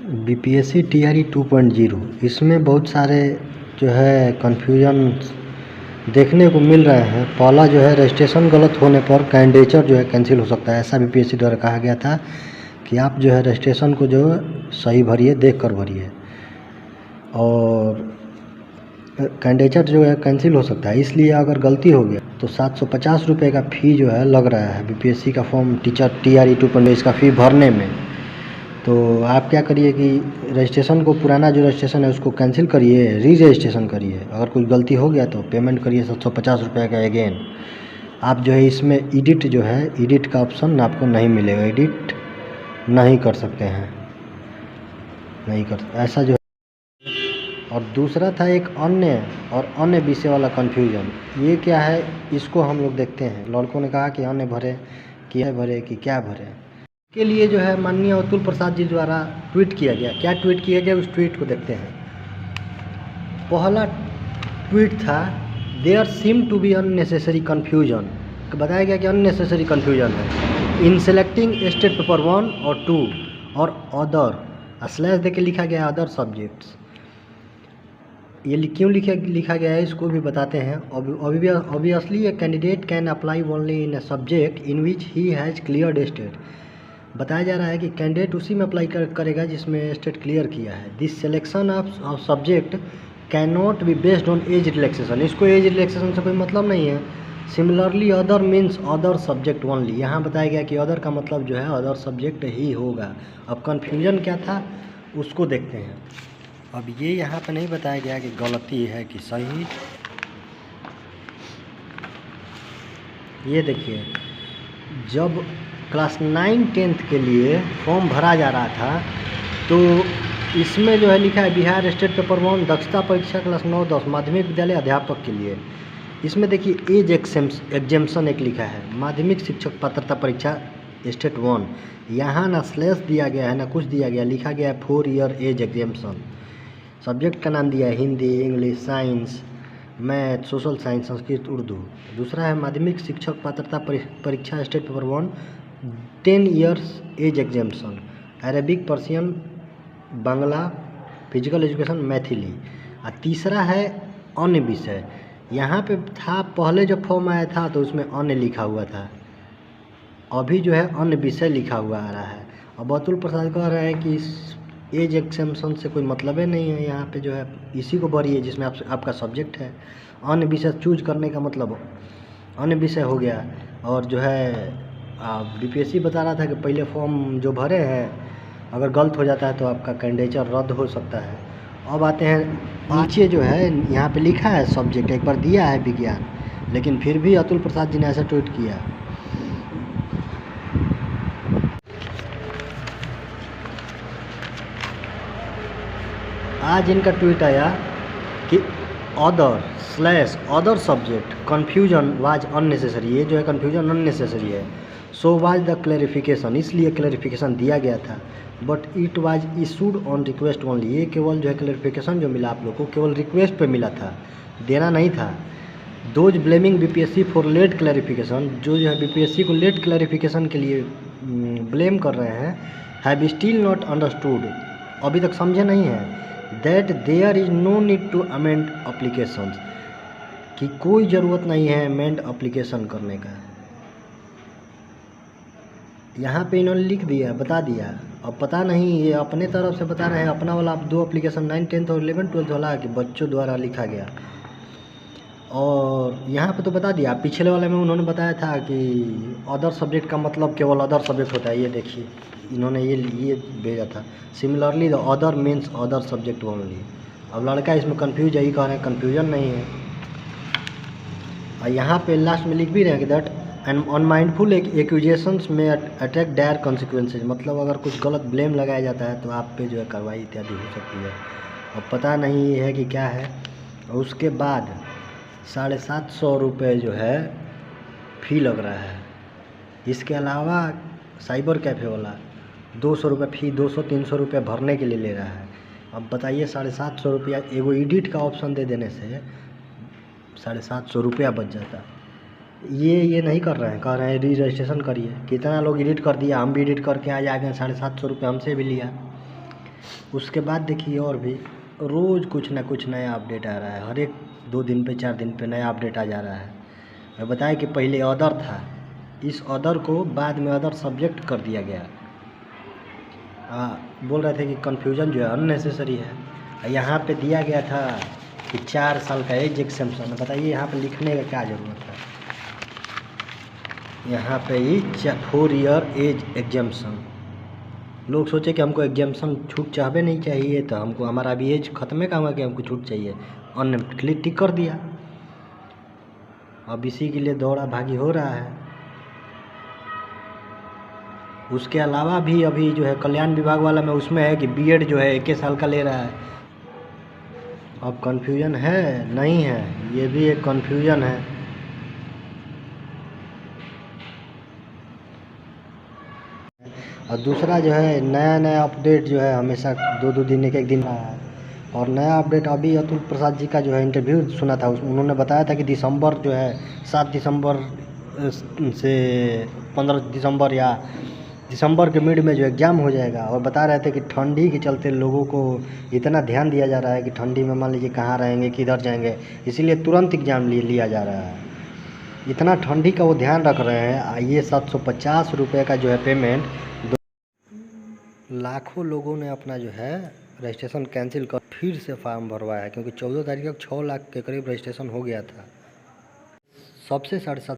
BPSC TRE 2.0 इसमें बहुत सारे जो है कन्फ्यूजन देखने को मिल रहे हैं। पहला जो है रजिस्ट्रेशन गलत होने पर कैंडिडेचर जो है कैंसिल हो सकता है। ऐसा बीपीएससी द्वारा कहा गया था कि आप जो है रजिस्ट्रेशन को जो सही भरिए, देख कर भरिए, और कैंडिडेचर जो है कैंसिल हो सकता है। इसलिए अगर गलती हो गया तो 750 रुपये का फ़ी जो है लग रहा है बीपीएससी का फॉर्म टीचर टीआरई 2.0 इसका फ़ी भरने में। तो आप क्या करिए कि रजिस्ट्रेशन को, पुराना जो रजिस्ट्रेशन है उसको कैंसिल करिए, री रजिस्ट्रेशन करिए। अगर कोई गलती हो गया तो पेमेंट करिए 750 रुपये का अगेन। आप जो है इसमें एडिट जो है, एडिट का ऑप्शन आपको नहीं मिलेगा, एडिट नहीं कर सकते हैं, नहीं कर ऐसा जो है। और दूसरा था एक अन्य विषय वाला कन्फ्यूजन। ये क्या है, इसको हम लोग देखते हैं। लड़कों ने कहा कि अन्य भरे, क्या भरे कि क्या भरे। के लिए जो है माननीय अतुल प्रसाद जी द्वारा ट्वीट किया गया। क्या ट्वीट किया गया, उस ट्वीट को देखते हैं। पहला ट्वीट था, there seem to be unnecessary confusion. बताया गया कि अननेसेसरी कन्फ्यूजन है इन सेलेक्टिंग स्टेट पेपर 1 और 2 और अदर, स्लैश दे के लिखा गया है अदर सब्जेक्ट्स। ये क्यों लिखा गया है इसको भी बताते हैं। Obviously a candidate can apply only in a subject in which he has cleared state. बताया जा रहा है कि कैंडिडेट उसी में अप्लाई करेगा जिसमें स्टेट क्लियर किया है। This selection of subject can not be based on age relaxation. इसको एज रिलैक्सेशन से कोई मतलब नहीं है। Similarly other means other subject only. यहाँ बताया गया कि अदर का मतलब जो है अदर सब्जेक्ट ही होगा। अब कन्फ्यूजन क्या था उसको देखते हैं। अब ये यहाँ पे नहीं बताया गया कि गलती है कि सही। ये देखिए, जब क्लास 9-10 के लिए फॉर्म भरा जा रहा था तो इसमें जो है लिखा है बिहार स्टेट पेपर 1 दक्षता परीक्षा क्लास 9-10 माध्यमिक विद्यालय अध्यापक के लिए। इसमें देखिए एज एग्जेम्पशन एक लिखा है, माध्यमिक शिक्षक पात्रता परीक्षा स्टेट 1। यहाँ ना स्लैश दिया गया है ना कुछ दिया गया, लिखा गया है 4 ईयर एज एग्जेम्पशन। सब्जेक्ट का नाम दिया है Hindi, English, science, math, social science, Sanskrit, Urdu. दूसरा है माध्यमिक शिक्षक पात्रता परीक्षा state paper 1 10 years age exemption, Arabic, Persian, Bangla, physical education, Maithili. और तीसरा है अन्य विषय। यहाँ पे था पहले जब फॉर्म आया था तो उसमें अन्य लिखा हुआ था, अभी जो है अन्य विषय लिखा हुआ आ रहा है। अब अतुल प्रसाद कह रहे हैं कि इस एज एग्जेम्पशन से कोई मतलब ही नहीं है। यहाँ पे जो है इसी को भरिए जिसमें आपका सब्जेक्ट है। अन्य विषय चूज करने का मतलब अन्य विषय हो गया। और जो है बीपीएससी बता रहा था कि पहले फॉर्म जो भरे हैं अगर गलत हो जाता है तो आपका कैंडिडेचर रद्द हो सकता है। अब आते हैं नीचे जो है यहाँ पे लिखा है सब्जेक्ट, एक बार दिया है विज्ञान, लेकिन फिर भी अतुल प्रसाद जी ने ऐसा ट्वीट किया। आज इनका ट्वीट आया कि other subject confusion was unnecessary. ये जो है कन्फ्यूजन अननेसेसरी है। सो वाज द क्लैरिफिकेशन, इसलिए क्लैरिफिकेशन दिया गया था। But it was issued on request only. ये केवल जो है क्लैरिफिकेशन जो मिला आप लोग को केवल रिक्वेस्ट पे मिला था, देना नहीं था। Those blaming BPSC for late clarification, जो है बीपीएससी को लेट क्लैरिफिकेशन के लिए ब्लेम कर रहे हैं, हैव स्टिल नॉट अंडरस्टूड, अभी तक समझे नहीं हैं that there is no need to amend application, कि कोई ज़रूरत नहीं है अमेंड अप्लीकेशन करने का। यहाँ पे इन्होंने लिख दिया, बता दिया। अब पता नहीं ये अपने तरफ से बता रहे हैं अपना वाला। आप 2 एप्लीकेशन 9, 10 और 11, 12 वाला कि बच्चों द्वारा लिखा गया। और यहाँ पे तो बता दिया। पिछले वाले में उन्होंने बताया था कि अदर सब्जेक्ट का मतलब केवल अदर सब्जेक्ट होता है। ये देखिए इन्होंने ये भेजा था, similarly the other means other subject only. अब लड़का इसमें कंफ्यूज है, ये कह रहे हैं कन्फ्यूजन नहीं है। और यहाँ पे लास्ट में लिख भी रहे हैं कि दैट एंड अनमाइंडफुल एक्यूजेशंस में अटैक डायर कॉन्सिक्वेंसेज, मतलब अगर कुछ गलत ब्लेम लगाया जाता है तो आप पे जो है कार्रवाई इत्यादि हो सकती है। अब पता नहीं है कि क्या है। और उसके बाद 750 रुपये जो है फ़ी लग रहा है। इसके अलावा साइबर कैफ़े वाला 200 रुपये फ़ी, 200-300 रुपये भरने के लिए ले रहा है। अब बताइए 750 रुपया एगो एडिट का ऑप्शन दे देने से 750 रुपया बच जाता। ये नहीं कर रहे हैं, कह रहे हैं री रजिस्ट्रेशन करिए। कितना लोग एडिट कर दिया, हम भी एडिट करके आ जाएंगे। 750 रुपये हमसे भी लिया। उसके बाद देखिए और भी रोज़ कुछ ना कुछ नया अपडेट आ रहा है, हर एक 2 दिन पे 4 दिन पे नया अपडेट आ जा रहा है। मैं बताया कि पहले अदर था, इस अदर को बाद में अदर सब्जेक्ट कर दिया गया। बोल रहे थे कि कन्फ्यूज़न जो है अननेसेसरी है। यहाँ पे दिया गया था कि 4 साल का एज एक्सेम्पशन। बताइए यहाँ पे लिखने का क्या ज़रूरत है। यहाँ पे ही 4 ईयर एज एग्जाम्पशन। लोग सोचे कि हमको एग्जाम्पशन छूट चाहबे नहीं चाहिए, तो हमको हमारा अभी एज ख़त्म है कहाँ कि हमको छूट चाहिए, क्लिक टिक कर दिया। अब इसी के लिए दौड़ा भागी हो रहा है। उसके अलावा भी अभी जो है कल्याण विभाग वाला में उसमें है कि बीएड जो है 1 साल का ले रहा है। अब कन्फ्यूजन है नहीं है, ये भी एक कन्फ्यूजन है। और दूसरा जो है नया अपडेट जो है हमेशा 2-2 दिन 1-1 दिन रहा है। और नया अपडेट अभी अतुल प्रसाद जी का जो है इंटरव्यू सुना था, उन्होंने बताया था कि दिसंबर जो है 7 दिसंबर से 15 दिसंबर या दिसंबर के मिड में जो एग्ज़ाम हो जाएगा। और बता रहे थे कि ठंडी के चलते लोगों को इतना ध्यान दिया जा रहा है कि ठंडी में मान लीजिए कहाँ रहेंगे किधर जाएंगे, इसीलिए तुरंत एग्ज़ाम लिया जा रहा है। इतना ठंडी का वो ध्यान रख रहे हैं। ये 750 रुपये का जो है पेमेंट, लाखों लोगों ने अपना जो है रजिस्ट्रेशन कैंसिल कर फिर से फॉर्म भरवाया है, क्योंकि 14 तारीख तक 6 लाख के करीब रजिस्ट्रेशन हो गया था। सबसे 7.5